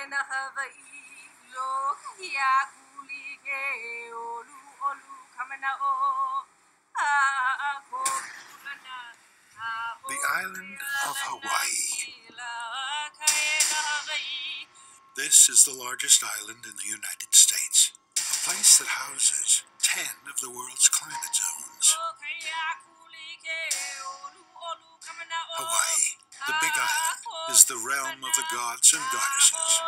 The island of Hawaii. This is the largest island in the United States, a place that houses 10 of the world's climate zones. Hawaii, the Big Island, is the realm of the gods and goddesses,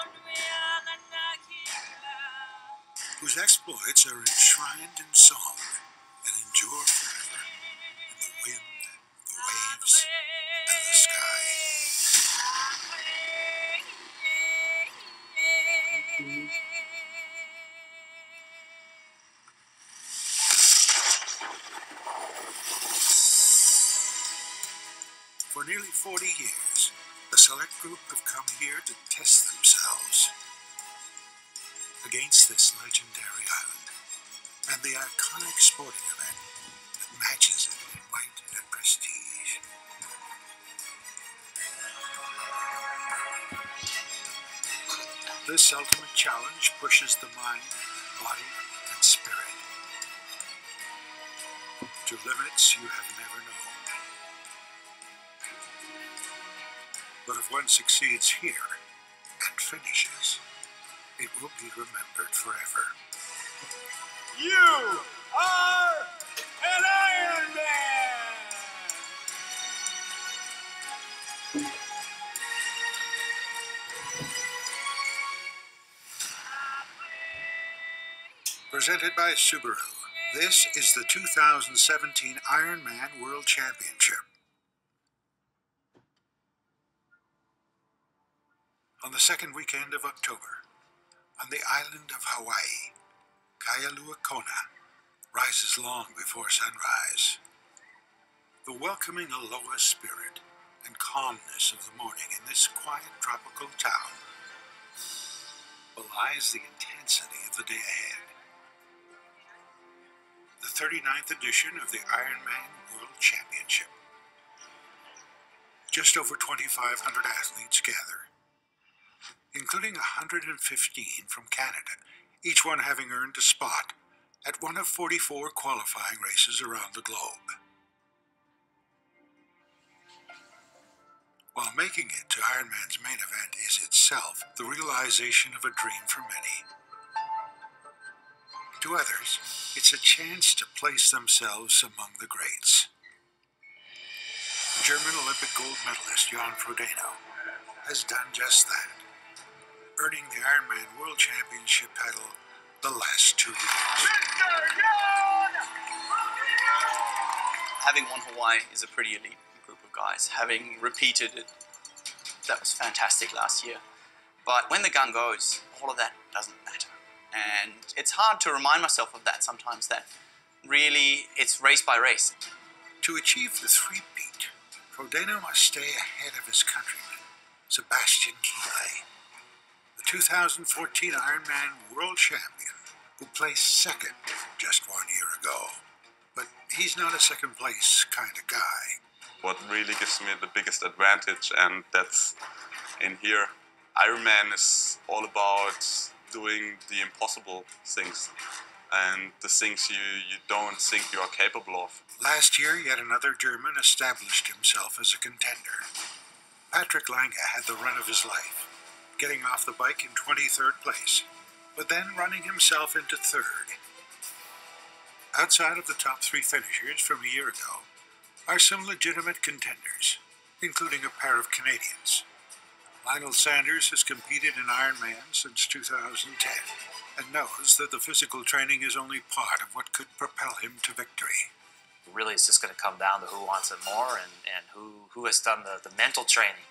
whose exploits are enshrined in song and endure forever in the wind, the waves, and the sky. For nearly 40 years, a select group have come here to test themselves against this legendary island and the iconic sporting event that matches it in might and prestige. This ultimate challenge pushes the mind, body, and spirit to limits you have never known. But if one succeeds here and finishes, it will be remembered forever. You are an Ironman! Presented by Subaru, this is the 2017 Ironman World Championship. On the second weekend of October, on the island of Hawaii, Kailua Kona rises long before sunrise. The welcoming aloha spirit and calmness of the morning in this quiet tropical town belies the intensity of the day ahead. The 39th edition of the Ironman World Championship. Just over 2,500 athletes gather, including 115 from Canada, each one having earned a spot at one of 44 qualifying races around the globe. While making it to Ironman's main event is itself the realization of a dream for many. To others, it's a chance to place themselves among the greats. German Olympic gold medalist Jan Frodeno has done just that, earning the Ironman World Championship title the last 2 years. Having won Hawaii is a pretty elite group of guys. Having repeated it, that was fantastic last year. But when the gun goes, all of that doesn't matter. And it's hard to remind myself of that sometimes, that really it's race by race. To achieve the three-peat, Frodeno must stay ahead of his countryman, Sebastian Kienle, the 2014 Ironman World Champion, who placed second just 1 year ago. But he's not a second-place kind of guy. What really gives me the biggest advantage, and that's in here, Ironman is all about doing the impossible things and the things you don't think you are capable of. Last year, yet another German established himself as a contender. Patrick Lange had the run of his life, getting off the bike in 23rd place, but then running himself into third. Outside of the top 3 finishers from a year ago are some legitimate contenders, including a pair of Canadians. Lionel Sanders has competed in Ironman since 2010 and knows that the physical training is only part of what could propel him to victory. Really, it's just going to come down to who wants it more and who has done the mental training.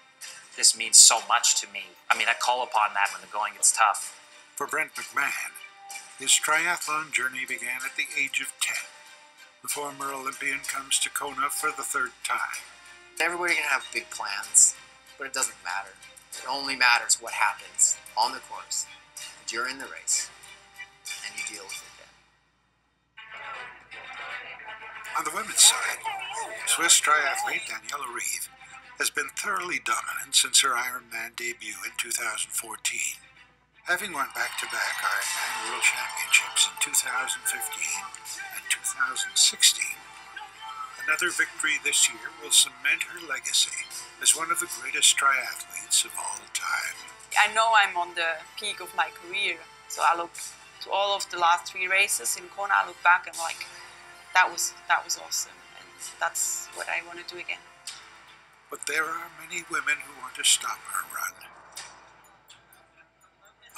This means so much to me. I mean, I call upon that when the going gets tough. For Brent McMahon, his triathlon journey began at the age of 10. The former Olympian comes to Kona for the 3rd time. Everybody can have big plans, but it doesn't matter. It only matters what happens on the course, during the race, and you deal with it then. On the women's side, Swiss triathlete Daniela Reeve has been thoroughly dominant since her Ironman debut in 2014. Having won back-to-back Ironman World Championships in 2015 and 2016, another victory this year will cement her legacy as one of the greatest triathletes of all time. I know I'm on the peak of my career, so I look to all of the last 3 races in Kona. I look back and I'm like, that was awesome, and that's what I want to do again. But there are many women who want to stop her run.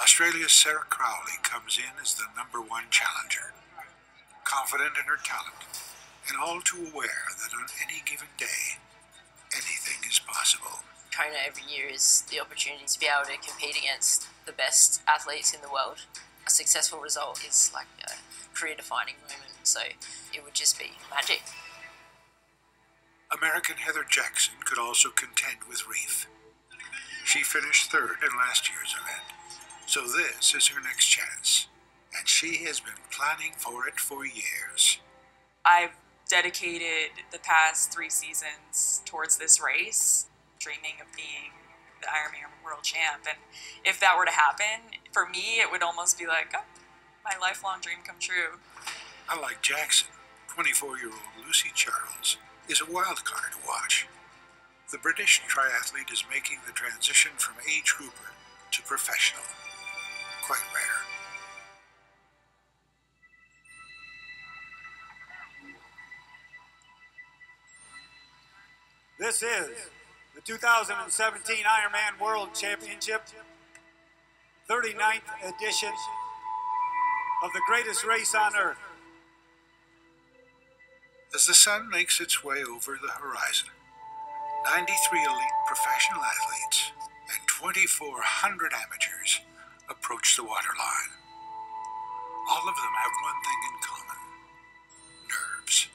Australia's Sarah Crowley comes in as the #1 challenger, confident in her talent, and all too aware that on any given day, anything is possible. Kona every year is the opportunity to be able to compete against the best athletes in the world. A successful result is like a career-defining moment, so it would just be magic. American Heather Jackson could also contend with Reef. She finished 3rd in last year's event, so this is her next chance, and she has been planning for it for years. I've dedicated the past 3 seasons towards this race, dreaming of being the Ironman World Champ, and if that were to happen, for me it would almost be like, oh, my lifelong dream come true. Unlike Jackson, 24-year-old Lucy Charles is a wild card to watch. The British triathlete is making the transition from age grouper to professional. Quite rare. This is the 2017 Ironman World Championship, 39th edition of the greatest race on earth. As the sun makes its way over the horizon, 93 elite professional athletes and 2,400 amateurs approach the waterline. All of them have one thing in common: nerves.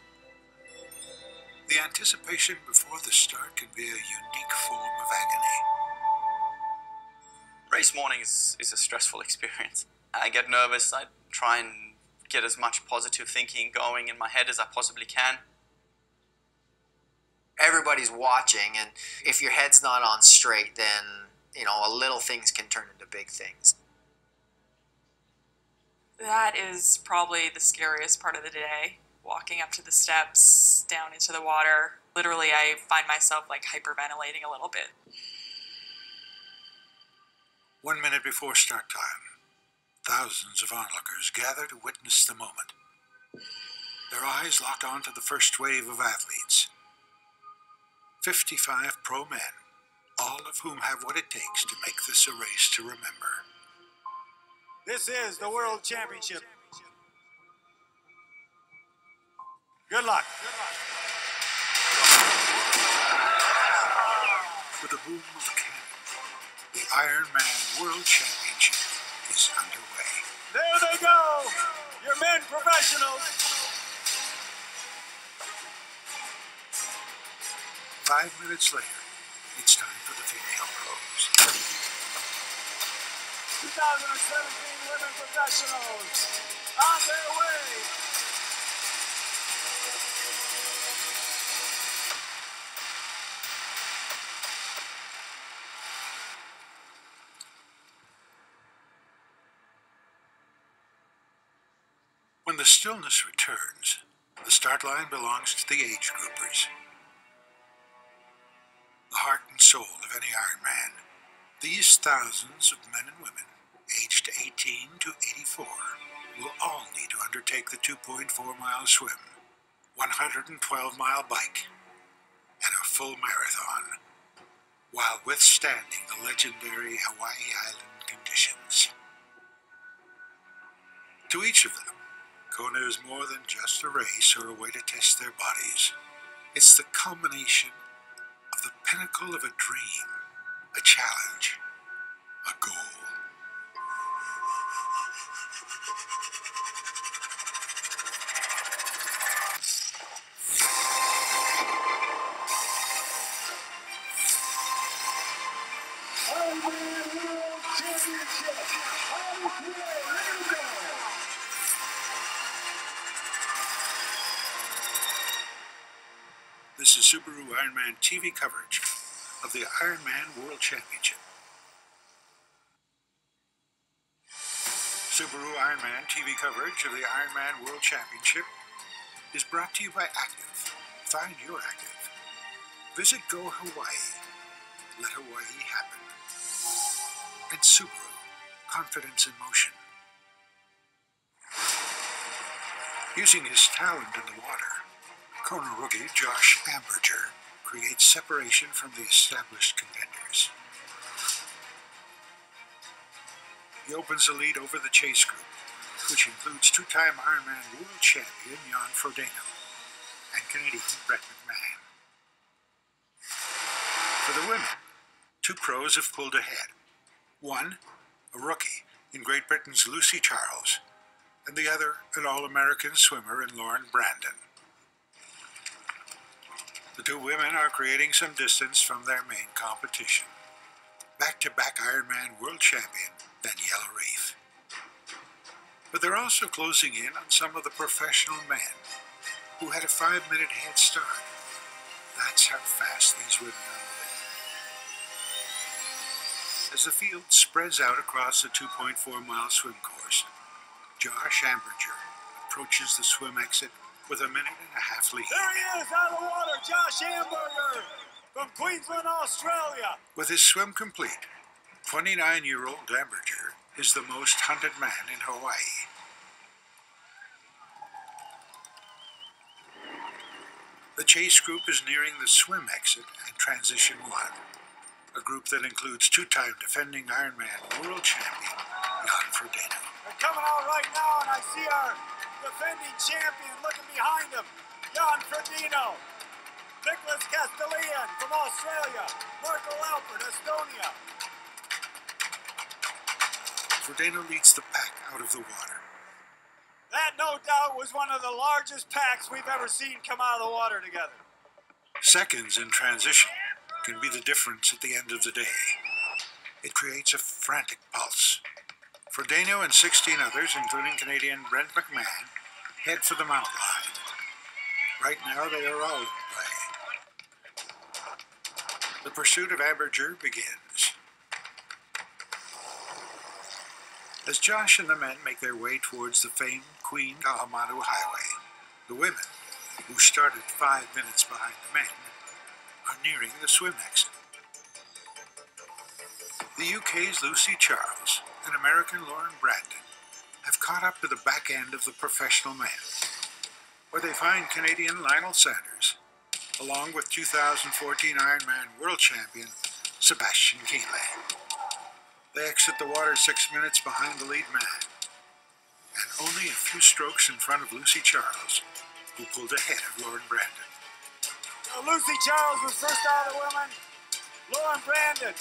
The anticipation before the start can be a unique form of agony. Race morning is a stressful experience. I get nervous. I try and get as much positive thinking going in my head as I possibly can. Everybody's watching, and if your head's not on straight, then, a little things can turn into big things. That is probably the scariest part of the day. Walking up to the steps, down into the water. Literally, I find myself like hyperventilating a little bit. 1 minute before start time, thousands of onlookers gather to witness the moment. Their eyes locked onto the first wave of athletes. 55 pro men, all of whom have what it takes to make this a race to remember. This is the World Championship. Good luck. For the boom of a cannon, the Ironman World Championship is underway. There they go, your men professionals. 5 minutes later, it's time for the female pros. 2017 women professionals on their way. When the stillness returns, the start line belongs to the age groupers. The heart and soul of any Ironman. These thousands of men and women, aged 18 to 84, will all need to undertake the 2.4-mile swim, 112-mile bike, and a full marathon, while withstanding the legendary Hawaii Island conditions. To each of them, Kona is more than just a race or a way to test their bodies. It's the culmination of the pinnacle of a dream, a challenge, a goal. This is Subaru Ironman TV coverage of the Ironman World Championship. Subaru Ironman TV coverage of the Ironman World Championship is brought to you by Active. Find your active. Visit Go Hawaii. Let Hawaii happen. And Subaru, confidence in motion. Using his talent in the water, Kona rookie Josh Amberger creates separation from the established contenders. He opens the lead over the chase group, which includes two-time Ironman world champion Jan Frodeno and Canadian Brett McMahon. For the women, two pros have pulled ahead. One, a rookie in Great Britain's Lucy Charles, and the other, an All-American swimmer in Lauren Brandon. The two women are creating some distance from their main competition. Back-to-back Ironman world champion Daniela Reef. But they're also closing in on some of the professional men who had a 5-minute head start. That's how fast these women are moving. As the field spreads out across the 2.4-mile swim course, Josh Amberger approaches the swim exit with a minute-and-a-half lead. There he is, out of the water, Josh Amberger from Queensland, Australia. With his swim complete, 29-year-old Amberger is the most hunted man in Hawaii. The chase group is nearing the swim exit at Transition 1, a group that includes two-time defending Ironman world champion Jan Frodeno. They're coming out right now, and I see our defending champion looking behind him, Jan Frodeno. Nicholas Castellian from Australia, Marco Alfred, Estonia. Frodeno leads the pack out of the water. That, no doubt, was one of the largest packs we've ever seen come out of the water together. Seconds in transition can be the difference at the end of the day. It creates a frantic pulse. Frodeno and 16 others, including Canadian Brent McMahon, head for the mountain line. Right now, they are all in play. The pursuit of Amberger begins. As Josh and the men make their way towards the famed Queen Kaahumanu Highway, the women, who started 5 minutes behind the men, are nearing the swim exit. The UK's Lucy Charles and American Lauren Brandon have caught up to the back end of the professional men, where they find Canadian Lionel Sanders, along with 2014 Ironman world champion Sebastian Kienle. They exit the water 6 minutes behind the lead man, and only a few strokes in front of Lucy Charles, who pulled ahead of Lauren Brandon. Lucy Charles was first out of the women. Lauren Brandon.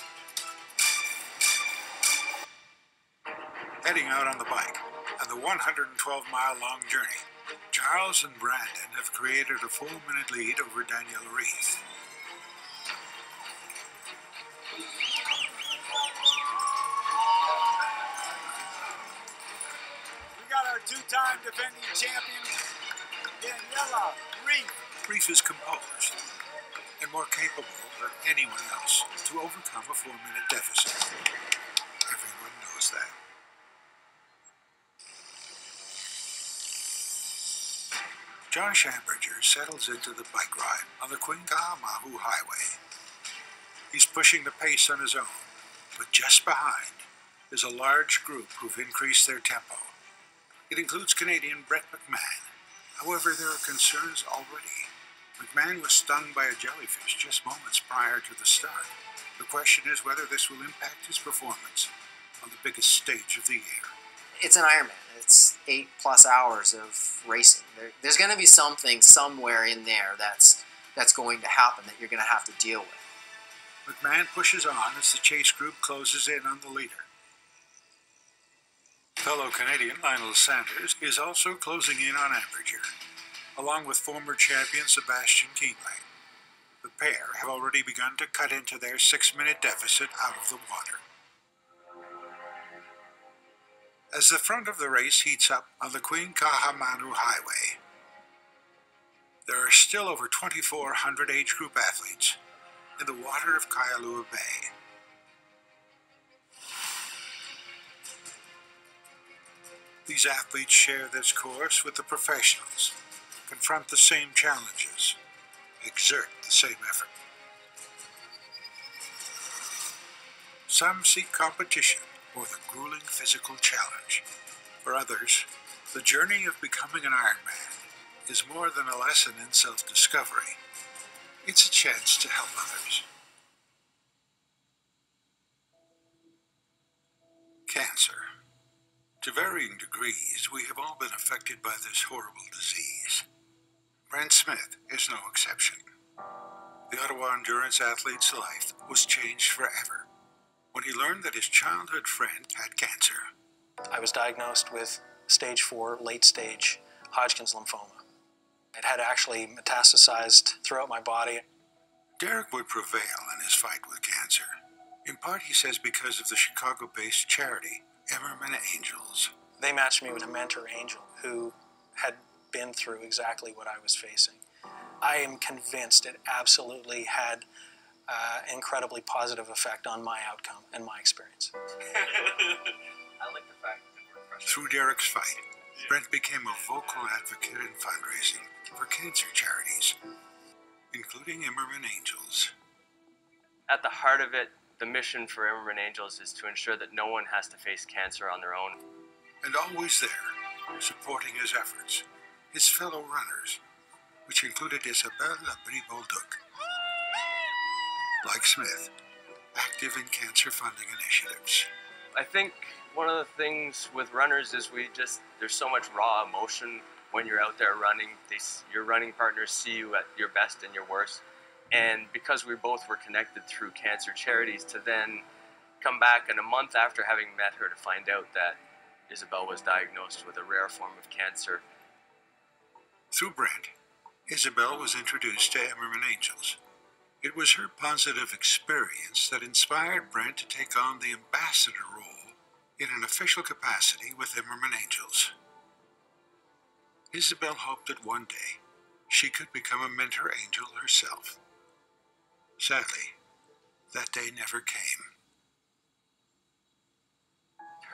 Heading out on the bike on the 112-mile-long journey, Charles and Brandon have created a 4-minute lead over Daniela Reef. We got our two-time defending champion, Daniela Reef. Reef is composed and more capable than anyone else to overcome a 4-minute deficit. Everyone knows that. Josh Amberger settles into the bike ride on the Queen Kaahumanu Highway. He's pushing the pace on his own, but just behind is a large group who've increased their tempo. It includes Canadian Brett McMahon. However, there are concerns already. McMahon was stung by a jellyfish just moments prior to the start. The question is whether this will impact his performance on the biggest stage of the year. It's an Ironman. It's 8+ hours of racing. There's going to be something somewhere in there that's going to happen that you're going to have to deal with. McMahon pushes on as the chase group closes in on the leader. Fellow Canadian Lionel Sanders is also closing in on Amberger, along with former champion Sebastian Kienle. The pair have already begun to cut into their 6-minute deficit out of the water. As the front of the race heats up on the Queen Kaahumanu Highway, there are still over 2,400 age group athletes in the water of Kailua Bay. His athletes share this course with the professionals, confront the same challenges, exert the same effort. Some seek competition or the grueling physical challenge. For others, the journey of becoming an Ironman is more than a lesson in self-discovery. It's a chance to help others. Cancer. To varying degrees, we have all been affected by this horrible disease. Brent Smith is no exception. The Ottawa endurance athlete's life was changed forever when he learned that his childhood friend had cancer. I was diagnosed with stage 4, late stage Hodgkin's lymphoma. It had actually metastasized throughout my body. Derek would prevail in his fight with cancer. In part, he says, because of the Chicago-based charity, Ironman Angels. They matched me with a mentor angel who had been through exactly what I was facing. I am convinced it absolutely had an incredibly positive effect on my outcome and my experience. I like the fact that we're frustrated. Through Derek's fight, Brent became a vocal advocate in fundraising for cancer charities, including Ironman Angels. At the heart of it, the mission for Ironman Angels is to ensure that no one has to face cancer on their own. And always there, supporting his efforts, his fellow runners, which included Isabelle Labrie-Bolduc. Like Smith, active in cancer funding initiatives. I think one of the things with runners is there's so much raw emotion when you're out there running. Your running partners see you at your best and your worst. And because we both were connected through cancer charities, to then come back and a month after having met her to find out that Isabelle was diagnosed with a rare form of cancer. Through Brent, Isabelle was introduced to Ironman Angels. It was her positive experience that inspired Brent to take on the ambassador role in an official capacity with Ironman Angels. Isabelle hoped that one day she could become a mentor angel herself. Sadly, that day never came.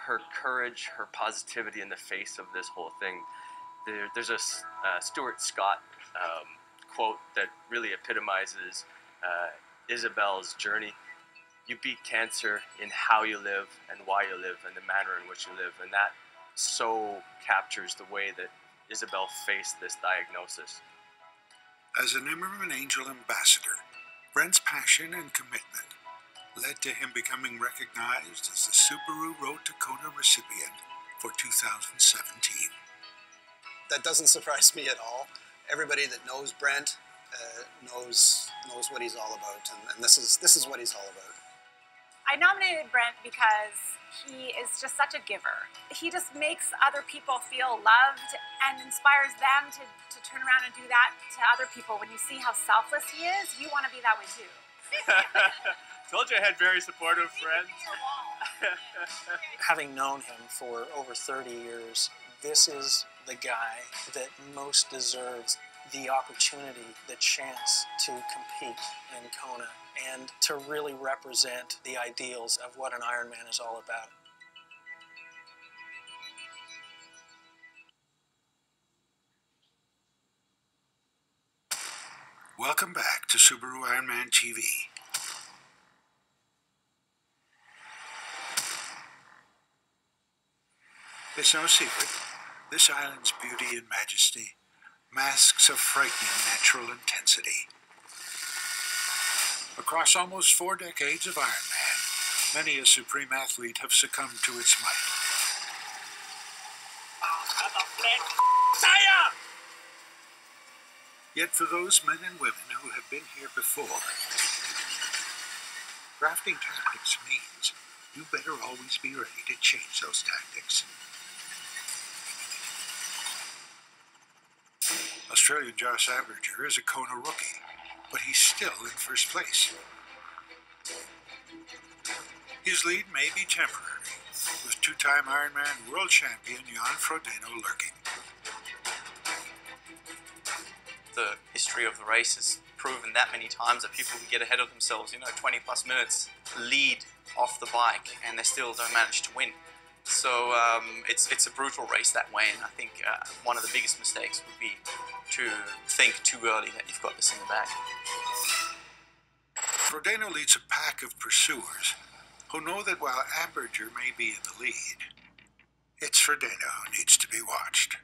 Her courage, her positivity in the face of this whole thing. There's a Stuart Scott quote that really epitomizes Isabelle's journey. You beat cancer in how you live and why you live and the manner in which you live. And that so captures the way that Isabelle faced this diagnosis. As an Ironman Angel ambassador, Brent's passion and commitment led to him becoming recognized as the Subaru Road to Kona recipient for 2017. That doesn't surprise me at all. Everybody that knows Brent knows what he's all about, and this is what he's all about. I nominated Brent because he is just such a giver. He just makes other people feel loved and inspires them to turn around and do that to other people. When you see how selfless he is, you want to be that way too. Told you I had very supportive friends. Having known him for over 30 years, this is the guy that most deserves the opportunity, the chance to compete in Kona and to really represent the ideals of what an Ironman is all about. Welcome back to Subaru Ironman TV. It's no secret, this island's beauty and majesty masks a frightening natural intensity. Across almost 4 decades of Ironman, many a supreme athlete have succumbed to its might. Yet for those men and women who have been here before, crafting tactics means you better always be ready to change those tactics. Australian Josh Aberger is a Kona rookie, but he's still in first place. His lead may be temporary, with 2-time Ironman world champion Jan Frodeno lurking. The history of the race has proven that many times that people can get ahead of themselves, 20 plus minutes lead off the bike and they still don't manage to win. So it's a brutal race that way, and I think one of the biggest mistakes would be to think too early that you've got this in the bag. Frodeno leads a pack of pursuers who know that while Amberger may be in the lead, it's Frodeno who needs to be watched.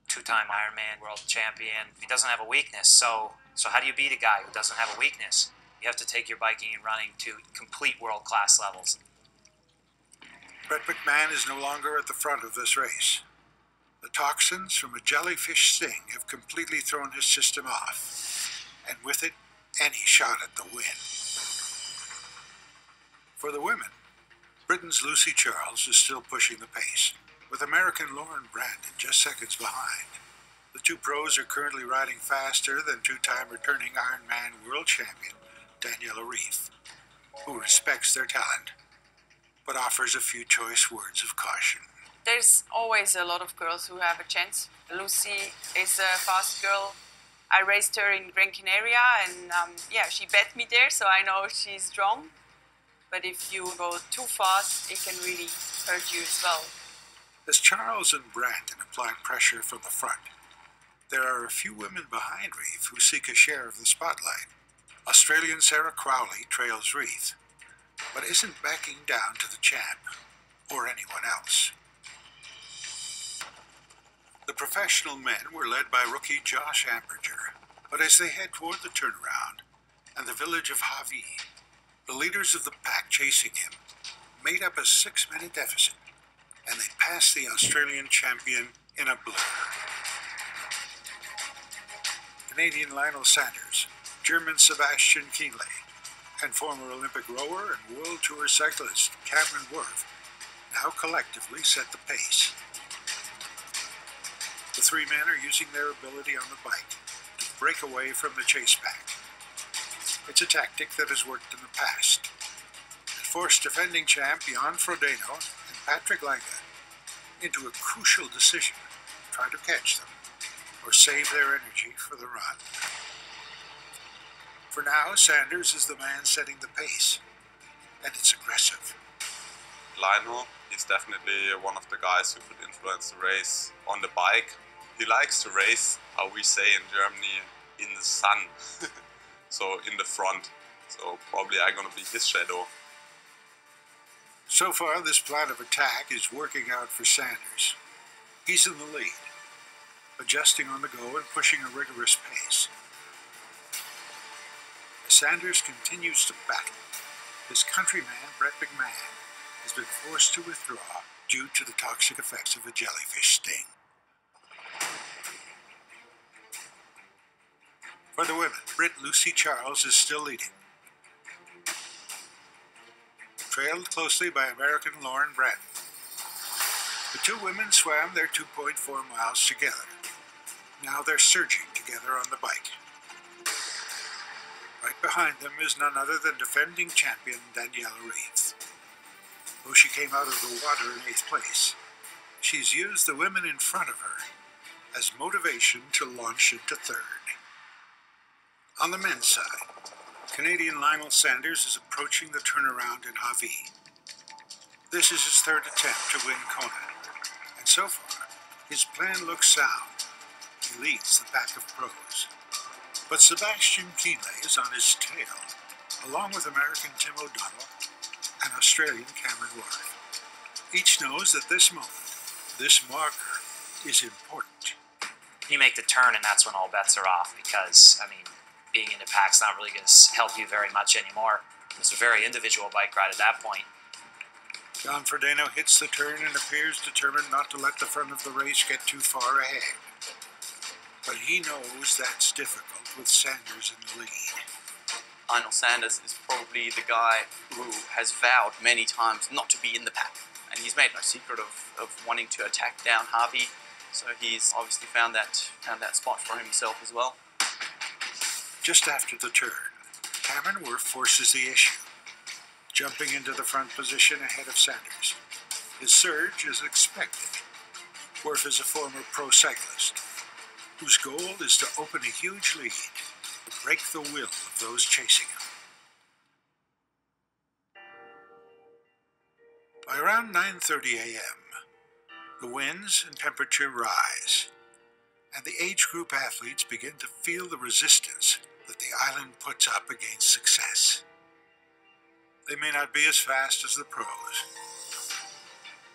Two-time Ironman world champion. He doesn't have a weakness, so how do you beat a guy who doesn't have a weakness? You have to take your biking and running to complete world-class levels. Brett McMahon is no longer at the front of this race. The toxins from a jellyfish sting have completely thrown his system off, and with it, any shot at the win. For the women, Britain's Lucy Charles is still pushing the pace, with American Lauren Brandon just seconds behind. The two pros are currently riding faster than two-time returning Ironman world champion Daniela Reef, who respects their talent, but offers a few choice words of caution. There's always a lot of girls who have a chance. Lucy is a fast girl. I raced her in Gran Canaria, and yeah, she bet me there, so I know she's strong. But if you go too fast, it can really hurt you as well. As Charles and Brandon apply pressure from the front, there are a few women behind Reef who seek a share of the spotlight. Australian Sarah Crowley trails Reef, but isn't backing down to the champ or anyone else. The professional men were led by rookie Josh Amberger, but as they head toward the turnaround and the village of Havi, the leaders of the pack chasing him made up a 6-minute deficit, and they passed the Australian champion in a blur. Canadian Lionel Sanders, German Sebastian Kienle, and former Olympic rower and World Tour cyclist Cameron Worth now collectively set the pace. The three men are using their ability on the bike to break away from the chase pack. It's a tactic that has worked in the past. It forced defending champ Jan Frodeno and Patrick Lange into a crucial decision: try to catch them or save their energy for the run. For now, Sanders is the man setting the pace, and it's aggressive. Lionel, he's definitely one of the guys who could influence the race on the bike. He likes to race, how we say in Germany, in the sun. So in the front. So probably I'm gonna be his shadow. So far, this plan of attack is working out for Sanders. He's in the lead, adjusting on the go and pushing a rigorous pace. As Sanders continues to battle, his countryman Brett McMahon has been forced to withdraw due to the toxic effects of a jellyfish sting. For the women, Brit Lucy Charles is still leading, trailed closely by American Lauren Brandon. The two women swam their 2.4 miles together. Now they're surging together on the bike. Right behind them is none other than defending champion Daniela Reef. Though she came out of the water in 8th place, she's used the women in front of her as motivation to launch into 3rd. On the men's side, Canadian Lionel Sanders is approaching the turnaround in Havi. This is his 3rd attempt to win Kona, and so far, his plan looks sound. He leads the pack of pros. But Sebastian Kienle is on his tail, along with American Tim O'Donnell and Australian Cameron Worth. Each knows that this moment, this marker, is important. You make the turn, and that's when all bets are off, because, I mean, being in the pack's not really going to help you very much anymore. It's a very individual bike ride at that point. Jan Frodeno hits the turn and appears determined not to let the front of the race get too far ahead. But he knows that's difficult with Sanders in the lead. Lionel Sanders is probably the guy who has vowed many times not to be in the pack. And he's made no secret of wanting to attack down Harvey. So he's obviously found that spot for himself as well. Just after the turn, Cameron Worth forces the issue, jumping into the front position ahead of Sanders. His surge is expected. Worth is a former pro cyclist, whose goal is to open a huge lead to break the will of those chasing him. By around 9:30 a.m., The winds and temperature rise, and the age group athletes begin to feel the resistance that the island puts up against success. They may not be as fast as the pros,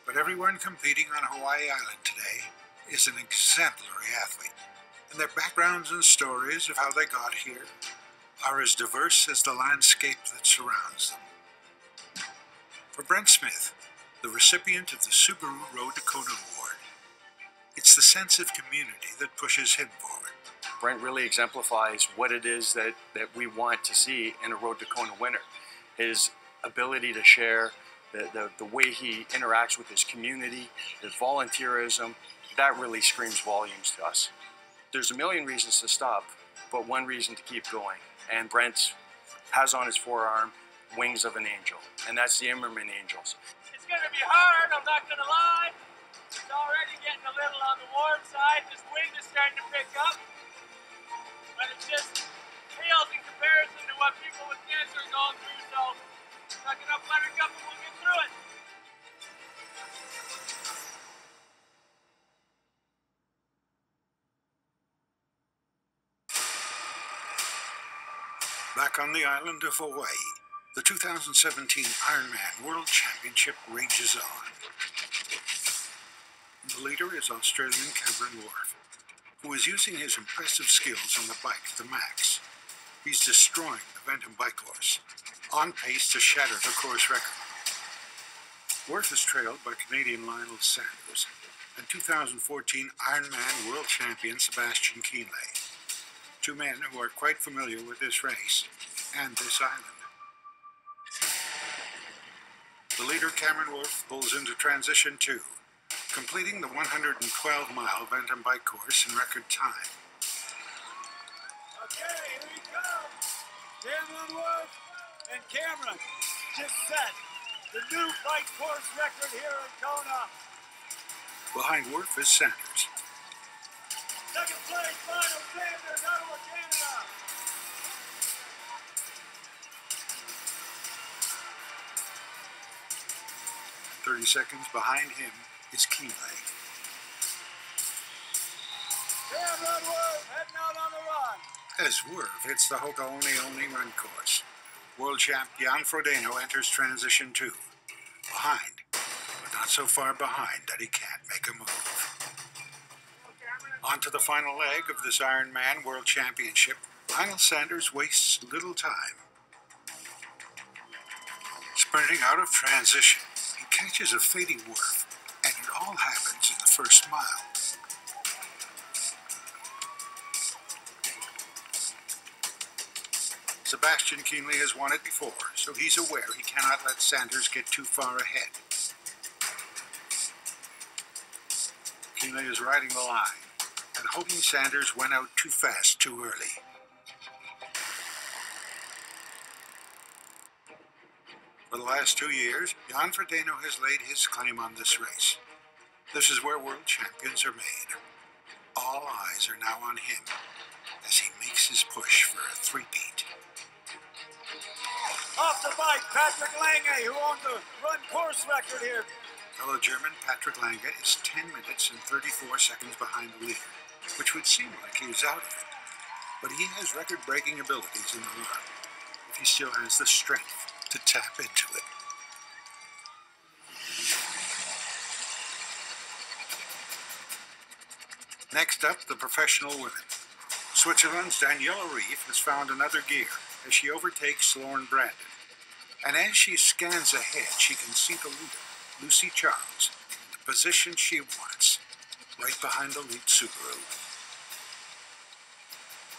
but everyone competing on Hawaii Island today is an exemplary athlete, and their backgrounds and stories of how they got here are as diverse as the landscape that surrounds them. For Brent Smith, the recipient of the Subaru Road to Kona Award, it's the sense of community that pushes him forward. Brent really exemplifies what it is that we want to see in a Road to Kona winner. His ability to share, the way he interacts with his community, his volunteerism, that really screams volumes to us. There's a million reasons to stop, but one reason to keep going. And Brent has on his forearm wings of an angel, and that's the Ironman Angels. It's going to be hard, I'm not going to lie. It's already getting a little on the warm side. This wind is starting to pick up, but it just pales in comparison to what people with cancer are going through, so suck it up, buttercup, and we'll get through it. Back on the island of Hawaii, the 2017 Ironman World Championship rages on. The leader is Australian Cameron Wharf, who is using his impressive skills on the bike to the max. He's destroying the Ventum bike course, on pace to shatter the course record. Wharf is trailed by Canadian Lionel Sanders and 2014 Ironman World Champion Sebastian Kienle, two men who are quite familiar with this race and this island. The leader, Cameron Wharf, pulls into transition 2, completing the 112-mile Ventum bike course in record time. Okay, here he comes. Cameron Wharf, and Cameron just set the new bike course record here in Kona. Behind Wharf is Sanders. Second place, Lionel Sanders, Ottawa, Canada. And 30 seconds behind him is Kienle. Cameron Wharf heading out on the run. As Wharf hits the Hokaone run course, world champ Jan Frodeno enters transition 2. Behind, but not so far behind that he can't make a move. On to the final leg of this Ironman World Championship, Lionel Sanders wastes little time. Sprinting out of transition, he catches a fading Wharf, and it all happens in the first mile. Sebastian Kienle has won it before, so he's aware he cannot let Sanders get too far ahead. Kienle is riding the line and hoping Sanders went out too fast too early. For the last 2 years, Jan Frodeno has laid his claim on this race. This is where world champions are made. All eyes are now on him as he makes his push for a three-peat. Off the bike, Patrick Lange, who owns the run course record here. Fellow German Patrick Lange is 10 minutes and 34 seconds behind the leader, which would seem like he is out of it. But he has record-breaking abilities in the run, if he still has the strength to tap into it. Next up, the professional women. Switzerland's Daniela Reef has found another gear as she overtakes Lauren Brandon. And as she scans ahead, she can see the leader, Lucy Charles, in the position she wants, right behind the lead Subaru.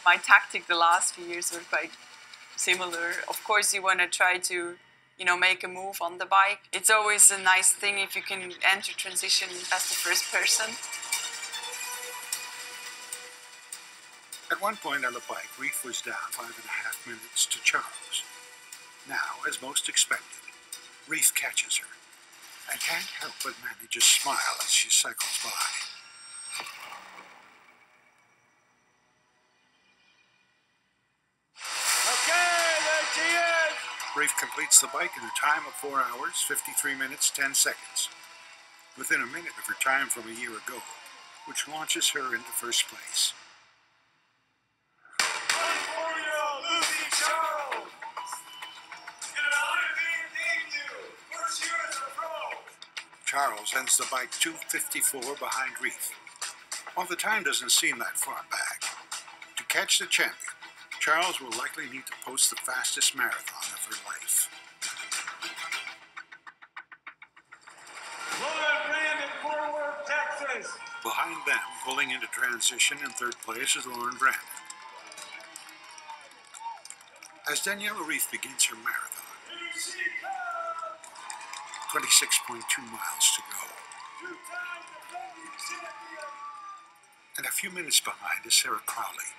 My tactic the last few years were quite similar. Of course, you want to try to, make a move on the bike. It's always a nice thing if you can enter transition as the first person. At one point on the bike, Reef was down 5.5 minutes to Charles. Now, as most expected, Reef catches her and can't help but manage a smile as she cycles by. Okay, there she is. Reef completes the bike in a time of 4 hours, 53 minutes, 10 seconds. within a minute of her time from a year ago, which launches her into first place. 24-year-old Lucy Charles in an Ironman debut, first year as a pro. Charles ends the bike 2:54 behind Reef. While the time doesn't seem that far back, to catch the champion, Charles will likely need to post the fastest marathon of her life. Lauren Brand in Fort Worth, Texas. Behind them, pulling into transition in third place, is Lauren Brandon. As Daniela Reef begins her marathon, 26.2 miles to go. Two-time defending champion. And a few minutes behind is Sarah Crowley,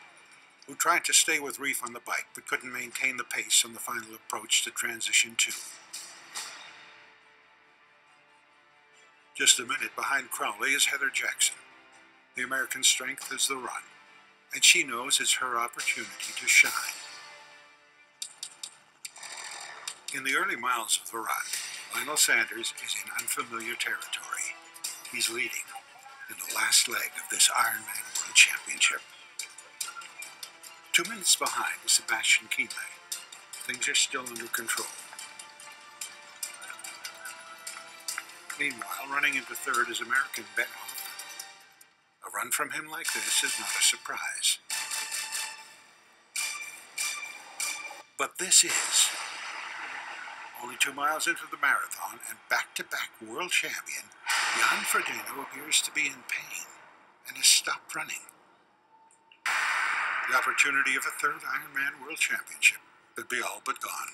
who tried to stay with Reef on the bike but couldn't maintain the pace on the final approach to transition 2. Just a minute behind Crowley is Heather Jackson. The American strength is the run, and she knows it's her opportunity to shine. In the early miles of the run, Lionel Sanders is in unfamiliar territory. He's leading in the last leg of this Ironman World Championship. 2 minutes behind is Sebastian Kienle. Things are still under control. Meanwhile, running into third is American Ben Hoffman. A run from him like this is not a surprise. But this is only 2 miles into the marathon, and back-to-back world champion Jan Frodeno appears to be in pain and has stopped running. The opportunity of a third Ironman World Championship could be all but gone.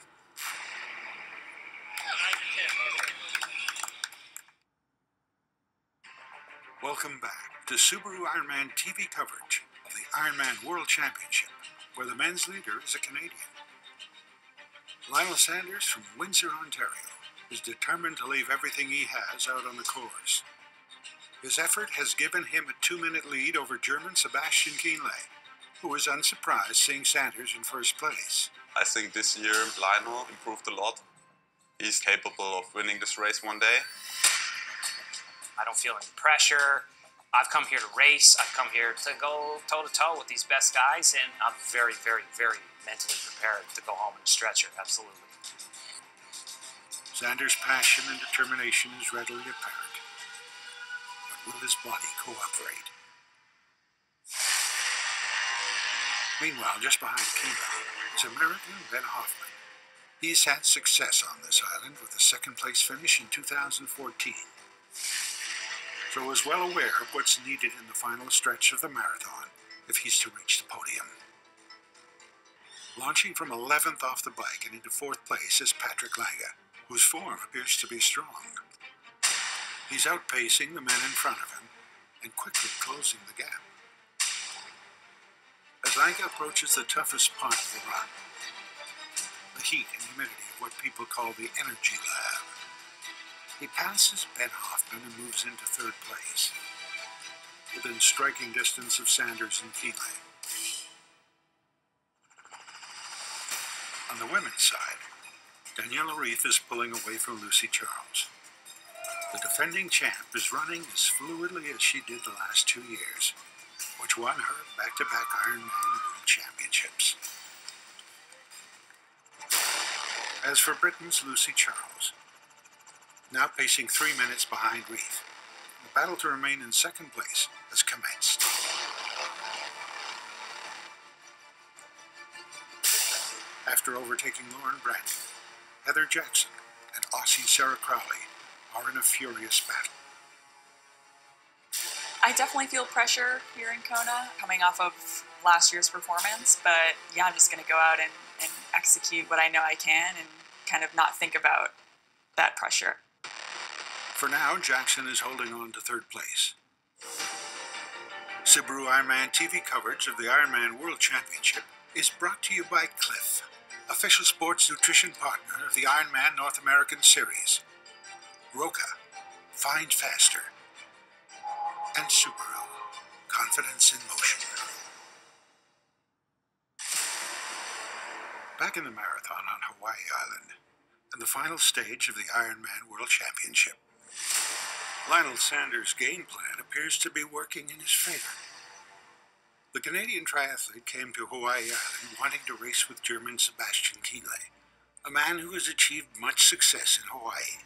Welcome back to Subaru Ironman TV coverage of the Ironman World Championship, where the men's leader is a Canadian. Lionel Sanders from Windsor, Ontario, is determined to leave everything he has out on the course. His effort has given him a 2-minute lead over German Sebastian Kienle, who was unsurprised seeing Sanders in first place. I think this year Lionel improved a lot. He's capable of winning this race one day. I don't feel any pressure. I've come here to race. I've come here to go toe-to-toe with these best guys, and I'm very, very, very mentally prepared to go home in a stretcher, absolutely. Sanders' passion and determination is readily apparent. But will his body cooperate? Meanwhile, just behind Kienle is American Ben Hoffman. He's had success on this island with a second-place finish in 2014. So is well aware of what's needed in the final stretch of the marathon if he's to reach the podium. Launching from 11th off the bike and into 4th place is Patrick Lange, whose form appears to be strong. He's outpacing the men in front of him and quickly closing the gap. As Lange approaches the toughest part of the run, the heat and humidity of what people call the energy lab, he passes Ben Hoffman and moves into 3rd place, within striking distance of Sanders and Kienle. On the women's side, Daniela Reef is pulling away from Lucy Charles. The defending champ is running as fluidly as she did the last 2 years, which won her back-to-back Ironman World Championships. As for Britain's Lucy Charles, now pacing 3 minutes behind Reef, the battle to remain in 2nd place has commenced. After overtaking Lauren Brandon, Heather Jackson and Aussie Sarah Crowley are in a furious battle. I definitely feel pressure here in Kona, coming off of last year's performance, but yeah, I'm just going to go out and execute what I know I can and kind of not think about that pressure. For now, Jackson is holding on to 3rd place. Subaru Ironman TV coverage of the Ironman World Championship is brought to you by Cliff, official sports nutrition partner of the Ironman North American Series, Roca, Find Faster, and Subaru, Confidence in Motion. Back in the marathon on Hawaii Island, and the final stage of the Ironman World Championship. Lionel Sanders' game plan appears to be working in his favor. The Canadian triathlete came to Hawaii Island wanting to race with German Sebastian Kienle, a man who has achieved much success in Hawaii.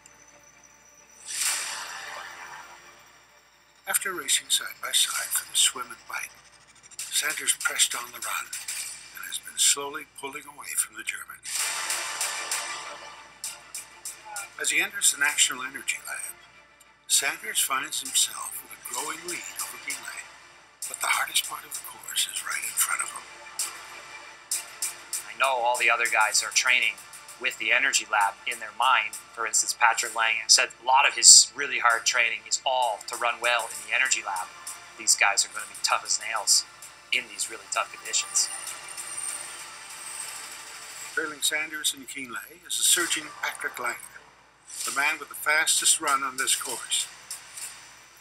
After racing side by side for the swim and bike, Sanders pressed on the run and has been slowly pulling away from the German. As he enters the National Energy Lab, Sanders finds himself with a growing lead over Kienle, but the hardest part of the course is right in front of him. I know all the other guys are training with the Energy Lab in their mind. For instance, Patrick Lange said a lot of his really hard training is all to run well in the Energy Lab. These guys are going to be tough as nails in these really tough conditions. Trailing Sanders and Kienle is the surging Patrick Lange, the man with the fastest run on this course.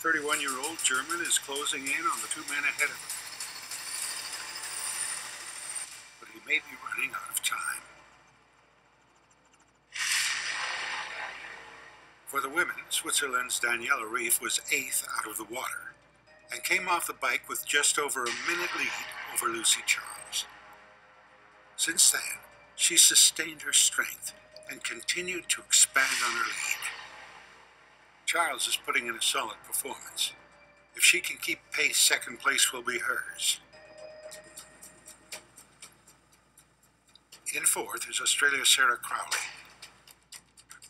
The 31-year-old German is closing in on the two men ahead of him. But he may be running out of time. For the women, Switzerland's Daniela Rief was 8th out of the water and came off the bike with just over a minute lead over Lucy Charles. Since then, she sustained her strength and continued to expand on her lead. Charles is putting in a solid performance. If she can keep pace, second place will be hers. In fourth is Australia's Sarah Crowley,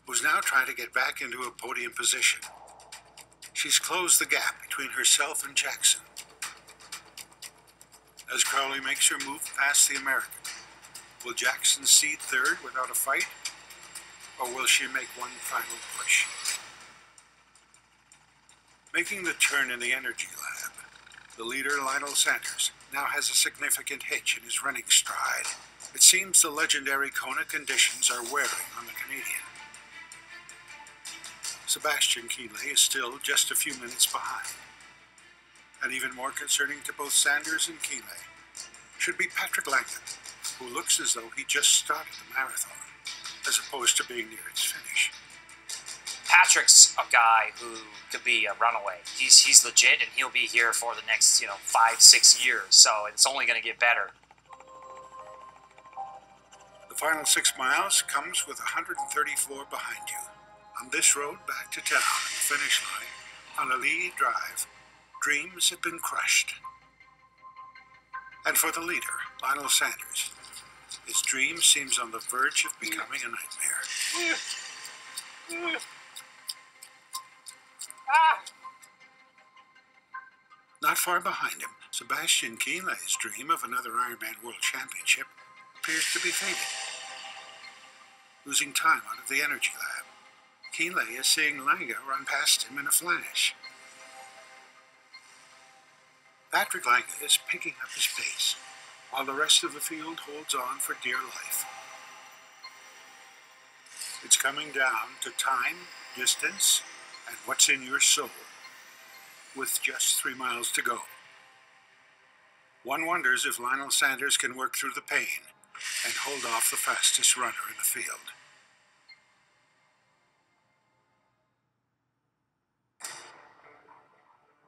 who's now trying to get back into a podium position. She's closed the gap between herself and Jackson. As Crowley makes her move past the American, will Jackson cede third without a fight, or will she make one final push? Making the turn in the Energy Lab, the leader, Lionel Sanders, now has a significant hitch in his running stride. It seems the legendary Kona conditions are wearing on the Canadian. Sebastian Kienle is still just a few minutes behind. And even more concerning to both Sanders and Kienle should be Patrick Lange, who looks as though he just started the marathon, as opposed to being near its finish. Patrick's a guy who could be a runaway. He's legit, and he'll be here for the next 5-6 years. So it's only going to get better. The final 6 miles comes with 134 behind you. On this road back to town, at the finish line, on a lead drive, dreams have been crushed. And for the leader, Lionel Sanders, his dream seems on the verge of becoming a nightmare. Not far behind him, Sebastian Kienle's dream of another Ironman World Championship appears to be fading. Losing time out of the Energy Lab, Kienle is seeing Lange run past him in a flash. Patrick Lange is picking up his pace, while the rest of the field holds on for dear life. It's coming down to time, distance, and what's in your soul, with just 3 miles to go. One wonders if Lionel Sanders can work through the pain and hold off the fastest runner in the field.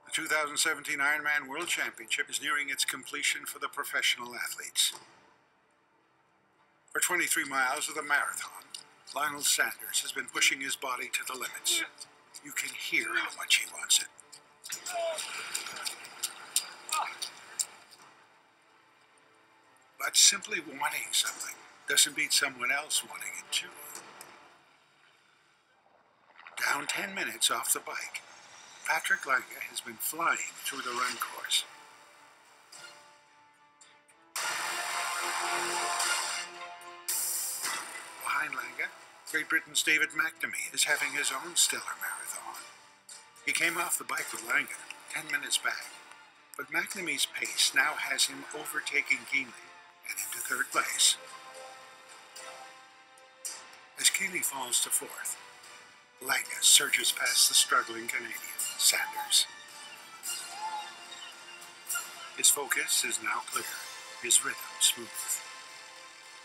The 2017 Ironman World Championship is nearing its completion for the professional athletes. For 23 miles of the marathon, Lionel Sanders has been pushing his body to the limits. You can hear how much he wants it. But simply wanting something doesn't beat someone else wanting it too. Down 10 minutes off the bike, Patrick Lange has been flying through the run course. Behind Lange, Great Britain's David McNamee is having his own stellar marathon. He came off the bike with Lange 10 minutes back, but McNamee's pace now has him overtaking Kienle and into third place. As Kienle falls to fourth, Lange surges past the struggling Canadian, Sanders. His focus is now clear, his rhythm smooth.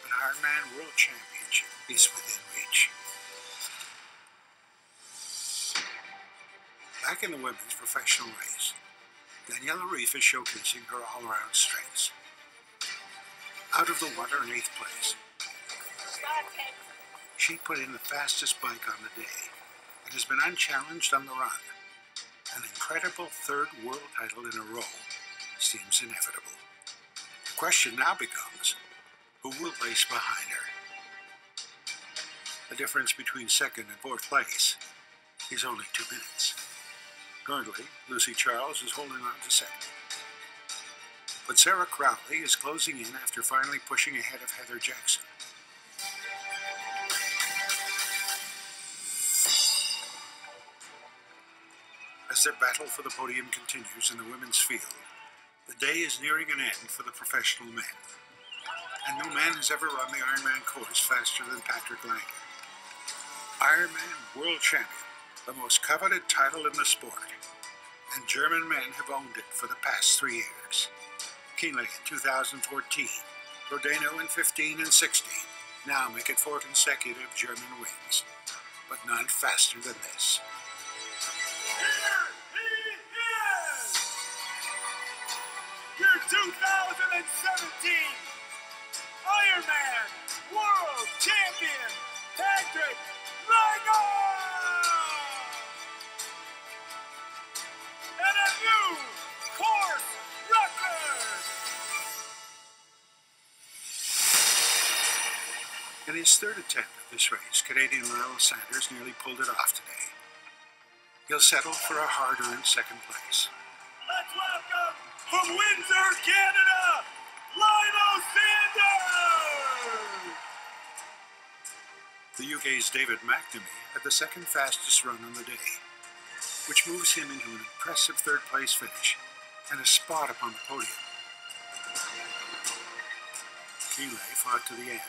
An Ironman World Championship is within reach. Back in the women's professional race, Daniela Reef is showcasing her all-around strengths. Out of the 1 or 8th place, she put in the fastest bike on the day and has been unchallenged on the run. An incredible 3rd world title in a row seems inevitable. The question now becomes, who will place behind her? The difference between 2nd and 4th place is only 2 minutes. Currently, Lucy Charles is holding on to 2nd. But Sarah Crowley is closing in after finally pushing ahead of Heather Jackson. As their battle for the podium continues in the women's field, the day is nearing an end for the professional men. And no man has ever run the Ironman course faster than Patrick Lange. Ironman World Champion, the most coveted title in the sport, and German men have owned it for the past 3 years. Kienle in 2014, Rodeno in 15 and 16, now make it 4 consecutive German wins, but none faster than this. Here he is! Your 2017 Ironman World Champion, Patrick Lange! And a new course record! In his 3rd attempt at this race, Canadian Lyle Sanders nearly pulled it off today. He'll settle for a hard-earned 2nd place. Let's welcome from Windsor, Canada, Lionel Sanders! The UK's David McNamee had the 2nd fastest run on the day, which moves him into an impressive 3rd place finish and a spot upon the podium. Kienle fought to the end,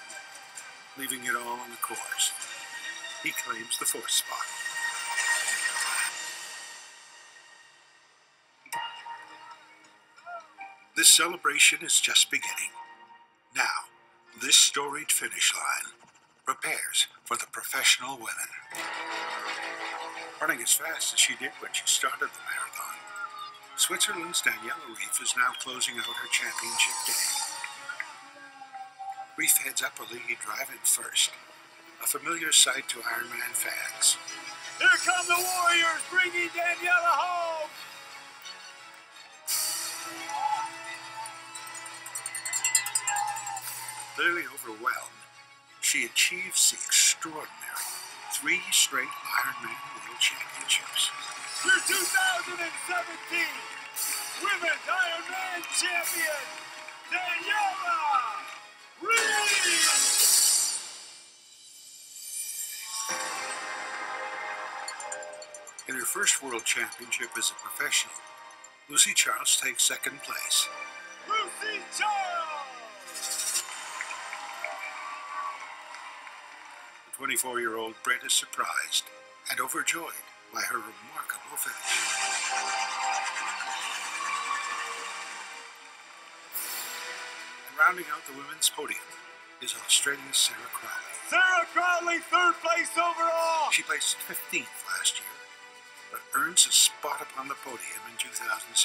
leaving it all on the course. He claims the 4th spot. This celebration is just beginning. Now, this storied finish line prepares for the professional women. Running as fast as she did when she started the marathon, Switzerland's Daniela Reef is now closing out her championship day. Reef heads up a lead, driving first, a familiar sight to Ironman fans. Here come the Warriors, bringing Daniela home! Clearly overwhelmed, she achieves the extraordinary 3 straight Ironman World Championships. Your 2017 Women's Ironman Champion, Daniela Reef! In her first World Championship as a professional, Lucy Charles takes 2nd place. Lucy Charles! The 24-year-old Brit is surprised and overjoyed by her remarkable finish. And rounding out the women's podium is Australia's Sarah Crowley. Sarah Crowley, 3rd place overall! She placed 15th last year, but earns a spot upon the podium in 2017.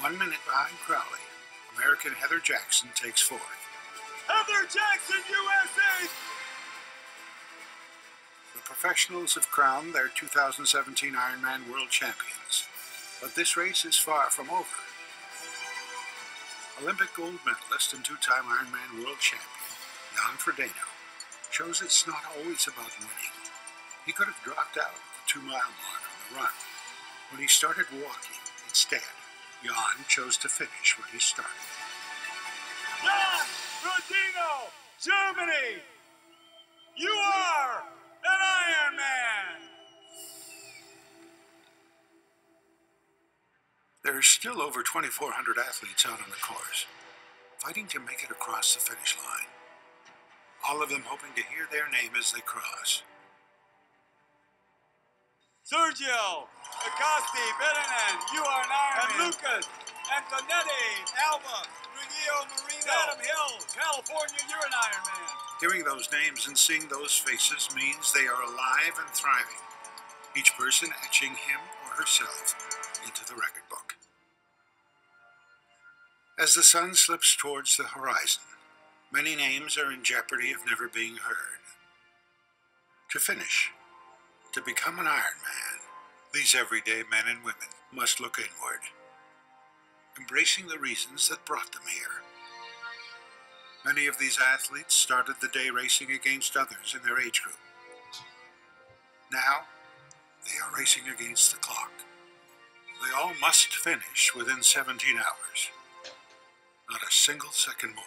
1 minute behind Crowley, American Heather Jackson takes 4th. Heather Jackson, USA! The professionals have crowned their 2017 Ironman World Champions, but this race is far from over. Olympic gold medalist and 2-time Ironman World Champion, Jan Frodeno, shows it's not always about winning. He could have dropped out at the 2-mile mark on the run. When he started walking, instead, Jan chose to finish where he started. Jan Frodeno, Germany! You are an Ironman! There are still over 2,400 athletes out on the course, fighting to make it across the finish line. All of them hoping to hear their name as they cross. Sergio Acosti, Bellinen, you are an Ironman. And Lucas Antonetti, Alba, Rio Marino, Adam Hill, California, you're an Ironman. Hearing those names and seeing those faces means they are alive and thriving. each person etching him or herself into the record book. As the sun slips towards the horizon, many names are in jeopardy of never being heard. To finish, to become an Ironman, these everyday men and women must look inward, embracing the reasons that brought them here. Many of these athletes started the day racing against others in their age group. Now, they are racing against the clock. They all must finish within 17 hours. Not a single second more.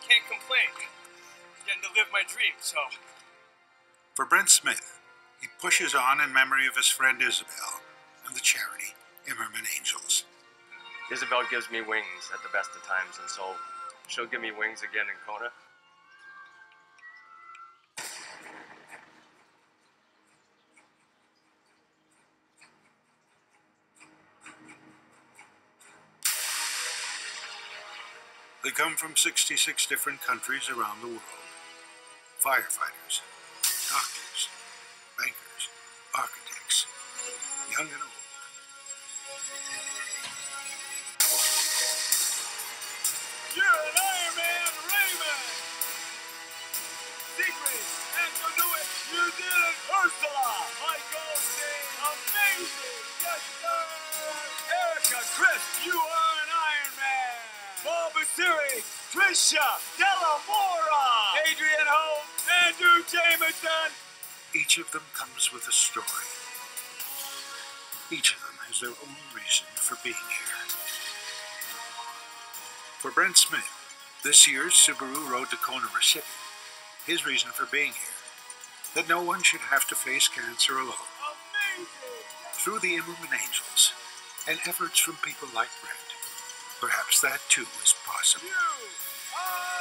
Can't complain. Getting to live my dream, so. For Brent Smith, he pushes on in memory of his friend Isabel and the charity Ironman Angels. Isabel gives me wings at the best of times, and so she'll give me wings again in Kona. They come from 66 different countries around the world. Firefighters, doctors, bankers, architects, young and old. You're an Ironman Raymond! Secret, Antonuit, New Zealand Ursula! Michael Dane, amazing! Yes, sir! Erica Chris, you are an Ironman! Bob Basiri, Trisha Delamora! Adrian Holt, Andrew Jameson! Each of them comes with a story. Each of them has their own reason for being here. For Brent Smith, this year's Subaru Road to Kona recipient, his reason for being here, that no one should have to face cancer alone. Amazing! Through the Ironman Angels, and efforts from people like Brent, perhaps that too is possible. You are